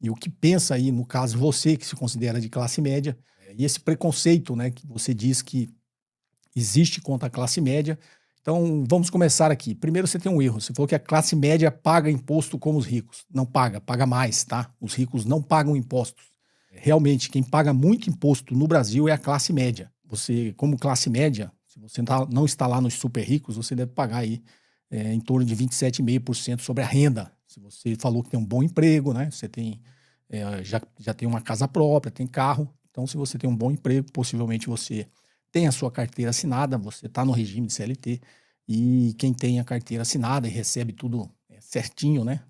e o que pensa aí, no caso, você que se considera de classe média, e esse preconceito, né, que você diz que existe contra a classe média. Então, vamos começar aqui. Primeiro, você tem um erro. Você falou que a classe média paga imposto como os ricos. Não paga, paga mais, tá? Os ricos não pagam impostos. Realmente, quem paga muito imposto no Brasil é a classe média. Você, como classe média, se você não está lá nos super ricos, você deve pagar aí em torno de 27,5% sobre a renda. Se você falou que tem um bom emprego, né? Você tem, já tem uma casa própria, tem carro. Então, se você tem um bom emprego, possivelmente você tem a sua carteira assinada, você está no regime de CLT, e quem tem a carteira assinada e recebe tudo certinho, né?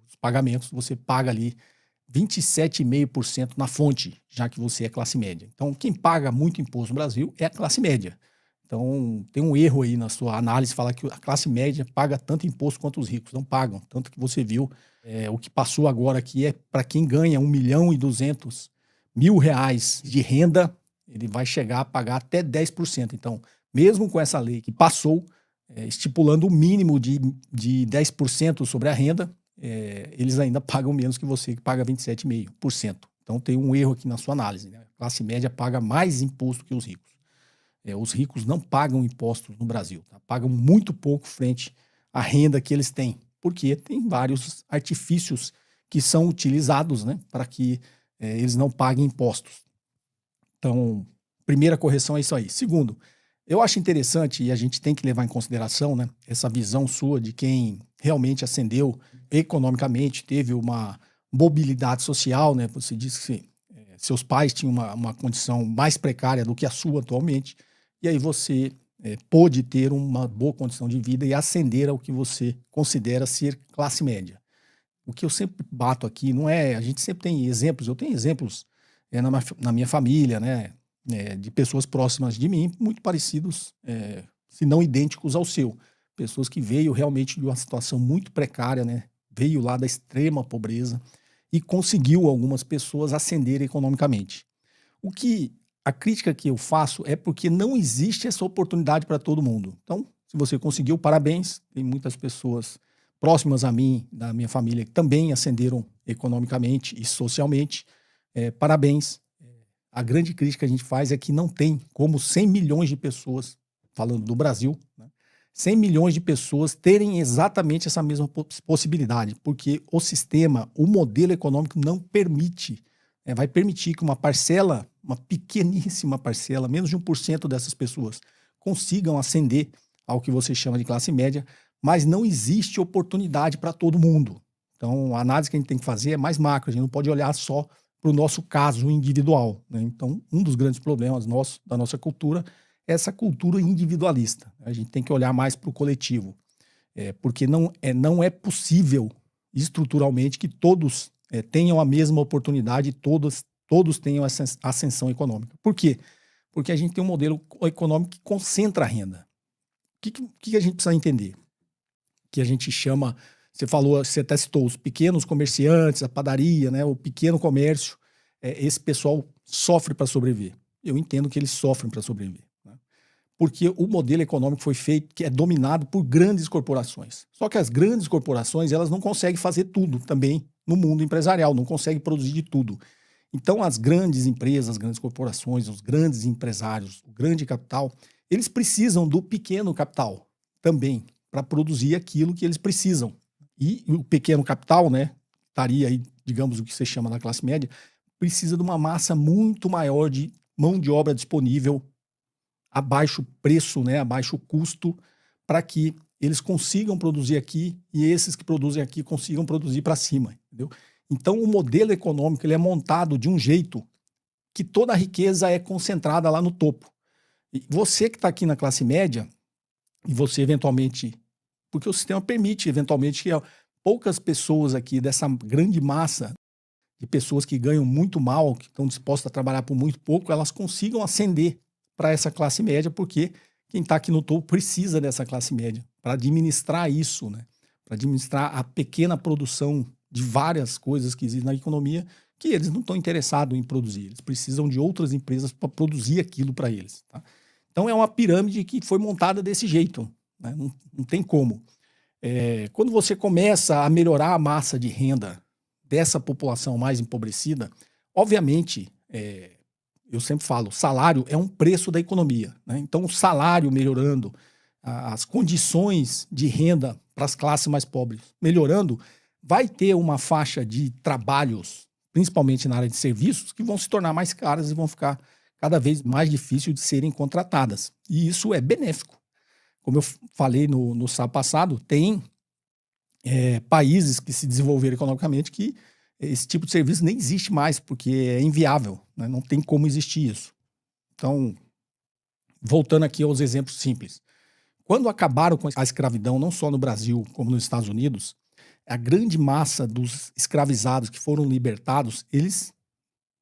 Os pagamentos, você paga ali 27,5% na fonte, já que você é classe média. Então, quem paga muito imposto no Brasil é a classe média. Então, tem um erro aí na sua análise, falar que a classe média paga tanto imposto quanto os ricos. Não pagam. Tanto que você viu, o que passou agora aqui é para quem ganha 1.200.000 reais de renda, ele vai chegar a pagar até 10%. Então, mesmo com essa lei que passou, estipulando o mínimo de 10% sobre a renda, eles ainda pagam menos que você, que paga 27,5%. Então, tem um erro aqui na sua análise, né? A classe média paga mais imposto que os ricos. Os ricos não pagam impostos no Brasil, tá? Pagam muito pouco frente à renda que eles têm, porque tem vários artifícios que são utilizados, né, para que eles não paguem impostos. Então, primeira correção é isso aí. Segundo, eu acho interessante, e a gente tem que levar em consideração, né, essa visão sua de quem realmente ascendeu economicamente, teve uma mobilidade social, né? Você disse que seus pais tinham uma condição mais precária do que a sua atualmente, e aí você pôde ter uma boa condição de vida e ascender ao que você considera ser classe média. O que eu sempre bato aqui não é. A gente sempre tem exemplos, eu tenho exemplos na minha família, né? De pessoas próximas de mim, muito parecidos, se não idênticos ao seu. Pessoas que veio realmente de uma situação muito precária, né? Veio lá da extrema pobreza e conseguiu algumas pessoas ascender economicamente. O que a crítica que eu faço é porque não existe essa oportunidade para todo mundo. Então, se você conseguiu, parabéns. Tem muitas pessoas próximas a mim, da minha família, que também ascenderam economicamente e socialmente. Parabéns. A grande crítica que a gente faz é que não tem como 100 milhões de pessoas, falando do Brasil, né, 100 milhões de pessoas terem exatamente essa mesma possibilidade, porque o sistema, o modelo econômico não permite, vai permitir que uma parcela, uma pequeníssima parcela, menos de 1% dessas pessoas consigam ascender ao que você chama de classe média, mas não existe oportunidade para todo mundo. Então, a análise que a gente tem que fazer é mais macro, a gente não pode olhar só para o nosso caso individual, né? Então, um dos grandes problemas da nossa cultura é essa cultura individualista. A gente tem que olhar mais para o coletivo, porque não é possível estruturalmente que todos tenham a mesma oportunidade e todos tenham essa ascensão econômica. Por quê? Porque a gente tem um modelo econômico que concentra a renda. O que a gente precisa entender? Que a gente chama, você falou, você até citou os pequenos comerciantes, a padaria, né, o pequeno comércio, esse pessoal sofre para sobreviver. Eu entendo que eles sofrem para sobreviver, né? Porque o modelo econômico foi feito, que é dominado por grandes corporações. Só que as grandes corporações, elas não conseguem fazer tudo também no mundo empresarial, não conseguem produzir de tudo. Então, as grandes empresas, as grandes corporações, os grandes empresários, o grande capital, eles precisam do pequeno capital também, para produzir aquilo que eles precisam. E o pequeno capital, né, estaria aí, digamos, o que você chama da classe média, precisa de uma massa muito maior de mão de obra disponível a baixo preço, né, a baixo custo, para que eles consigam produzir aqui e esses que produzem aqui consigam produzir para cima, entendeu? Então, o modelo econômico ele é montado de um jeito que toda a riqueza é concentrada lá no topo. E você que está aqui na classe média, e você eventualmente, porque o sistema permite eventualmente que poucas pessoas aqui dessa grande massa de pessoas que ganham muito mal, que estão dispostas a trabalhar por muito pouco, elas consigam ascender para essa classe média, porque quem está aqui no topo precisa dessa classe média para administrar isso, né? Para administrar a pequena produção de várias coisas que existem na economia que eles não estão interessados em produzir. Eles precisam de outras empresas para produzir aquilo para eles, tá? Então é uma pirâmide que foi montada desse jeito, né? Não tem como. Quando você começa a melhorar a massa de renda dessa população mais empobrecida, obviamente, eu sempre falo, salário é um preço da economia, né? Então, o salário melhorando, as condições de renda para as classes mais pobres melhorando, vai ter uma faixa de trabalhos, principalmente na área de serviços, que vão se tornar mais caras e vão ficar cada vez mais difícil de serem contratadas. E isso é benéfico. Como eu falei no sábado passado, tem países que se desenvolveram economicamente que esse tipo de serviço nem existe mais, porque é inviável, né? Não tem como existir isso. Então, voltando aqui aos exemplos simples. Quando acabaram com a escravidão, não só no Brasil, como nos Estados Unidos, a grande massa dos escravizados que foram libertados, eles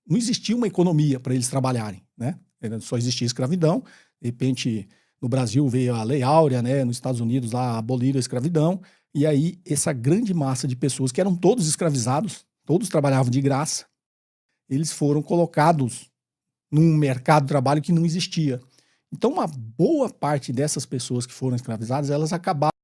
não existia uma economia para eles trabalharem, né? Só existia escravidão. De repente, no Brasil veio a Lei Áurea, né? Nos Estados Unidos lá aboliram a escravidão. E aí, essa grande massa de pessoas que eram todos escravizados, todos trabalhavam de graça, eles foram colocados num mercado de trabalho que não existia. Então, uma boa parte dessas pessoas que foram escravizadas, elas acabaram